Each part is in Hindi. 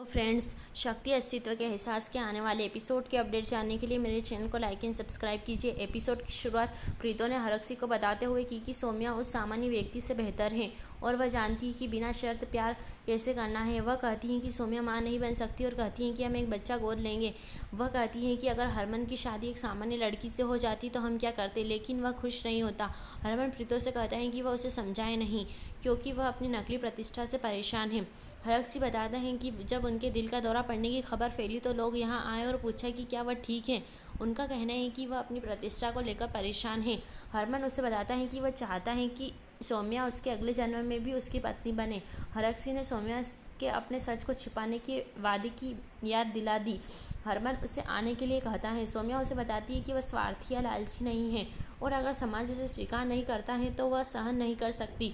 तो फ्रेंड्स, शक्ति अस्तित्व के एहसास के आने वाले एपिसोड के अपडेट जानने के लिए मेरे चैनल को लाइक एंड सब्सक्राइब कीजिए। एपिसोड की शुरुआत प्रीतो ने हरक्षी को बताते हुए की कि सौम्या उस सामान्य व्यक्ति से बेहतर है और वह जानती है कि बिना शर्त प्यार कैसे करना है। वह कहती हैं कि सौम्या माँ नहीं बन सकती और कहती हैं कि हम एक बच्चा गोद लेंगे। वह कहती हैं कि अगर हरमन की शादी एक सामान्य लड़की से हो जाती तो हम क्या करते, लेकिन वह खुश नहीं होता। हरमन प्रीतो से कहता है कि वह उसे समझाए नहीं क्योंकि वह अपनी नकली प्रतिष्ठा से परेशान है। हरक्षी बताते हैं कि जब उनके दिल का दौरा पड़ने की खबर फैली तो लोग यहाँ आए और पूछा कि क्या वह ठीक है। उनका कहना है कि वह अपनी प्रतिष्ठा को लेकर परेशान है। हरमन उसे बताता है कि वह चाहता है कि सौम्या उसके अगले जन्म में भी उसकी पत्नी बने। हरक्षी ने सौम्या के अपने सच को छिपाने के वादे की याद दिला दी। हरमन उसे आने के लिए कहता है। सौम्या उसे बताती है कि वह स्वार्थी या लालची नहीं है और अगर समाज उसे स्वीकार नहीं करता है तो वह सहन नहीं कर सकती।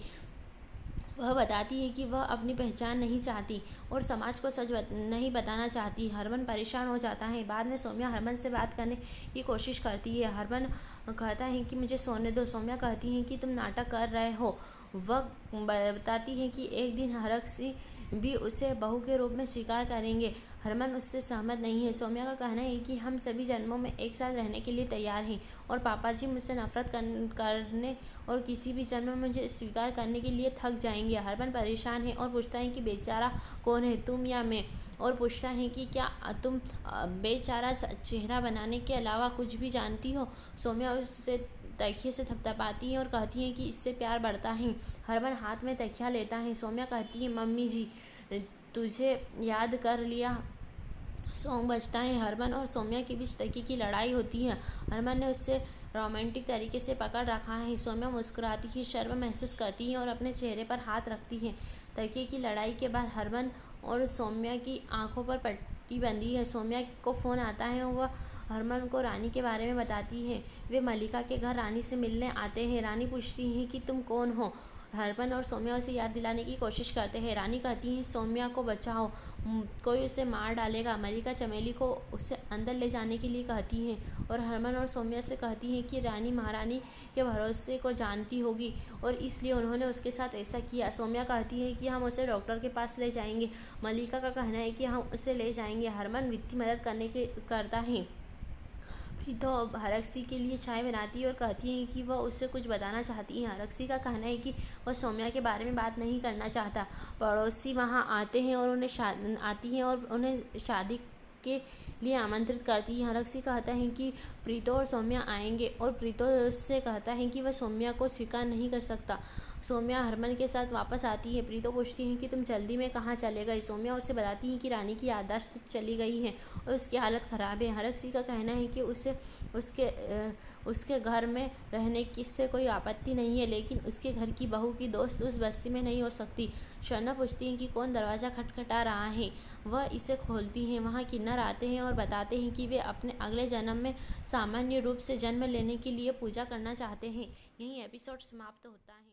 वह बताती है कि वह अपनी पहचान नहीं चाहती और समाज को सच नहीं बताना चाहती। हरमन परेशान हो जाता है। बाद में सौम्या हरमन से बात करने की कोशिश करती है। हरमन कहता है कि मुझे सोने दो। सौम्या कहती है कि तुम नाटक कर रहे हो। वह बताती है कि एक दिन हरक्षी भी उसे बहू के रूप में स्वीकार करेंगे। हरमन उससे सहमत नहीं है। सौम्या का कहना है कि हम सभी जन्मों में एक साथ रहने के लिए तैयार हैं और पापा जी मुझसे नफरत करने और किसी भी जन्म में मुझे स्वीकार करने के लिए थक जाएंगे। हरमन परेशान है और पूछता है कि बेचारा कौन है, तुम या मैं, और पूछता है कि क्या तुम बेचारा चेहरा बनाने के अलावा कुछ भी जानती हो। सौम्या उससे तकिए से थपथपाती है और कहती है कि इससे प्यार बढ़ता है। हरमन हाथ में तकिया लेता है। सौम्या कहती है, मम्मी जी तुझे याद कर लिया। सॉन्ग बजता है। हरमन और सौम्या के बीच तकिए की लड़ाई होती है। हरमन ने उससे रोमांटिक तरीके से पकड़ रखा है। सौम्या मुस्कुराती है, शर्म महसूस करती है और अपने चेहरे पर हाथ रखती है। तकिए की लड़ाई के बाद हरमन और सौम्या की आंखों पर पट्टी बंधी है। सौम्या को फ़ोन आता है और वह हरमन को रानी के बारे में बताती है। वे मल्लिका के घर रानी से मिलने आते हैं। रानी पूछती है कि तुम कौन हो। हरमन और सौम्या उसे याद दिलाने की कोशिश करते हैं। रानी कहती है सौम्या को बचाओ, कोई उसे मार डालेगा। मल्लिका चमेली को उसे अंदर ले जाने के लिए कहती है और हरमन और सौम्या से कहती है कि रानी महारानी के भरोसे को जानती होगी और इसलिए उन्होंने उसके साथ ऐसा किया। सौम्या कहती है कि हम उसे डॉक्टर के पास ले जाएंगे। मल्लिका का कहना है कि हम उसे ले जाएंगे। हरमन वित्तीय मदद करता है। प्रीतो हरक्षी के लिए चाय बनाती है और कहती है कि वह उससे कुछ बताना चाहती है। हरक्षी का कहना है कि वह सौम्या के बारे में बात नहीं करना चाहता। पड़ोसी वहां आते हैं और उन्हें शादी के लिए आमंत्रित करती है। हरक्षी कहता है कि प्रीतो और सौम्या आएंगे और प्रीतो उससे कहता है कि वह सौम्या को स्वीकार नहीं कर सकता। सौम्या हरमन के साथ वापस आती है। प्रीतो पूछती है कि तुम जल्दी में कहाँ चले गए। सौम्या उससे बताती है कि रानी की याददाश्त चली गई है और उसकी हालत ख़राब है। हरक्षी का कहना है कि उसके घर में रहने की से कोई आपत्ति नहीं है, लेकिन उसके घर की बहू की दोस्त उस बस्ती में नहीं हो सकती। शर्ना पूछती है कि कौन दरवाज़ा खटखटा रहा है। वह इसे खोलती हैं। वहाँ किन्नर आते हैं और बताते हैं कि वे अपने अगले जन्म में सामान्य रूप से जन्म लेने के लिए पूजा करना चाहते हैं। यही एपिसोड समाप्त होता है।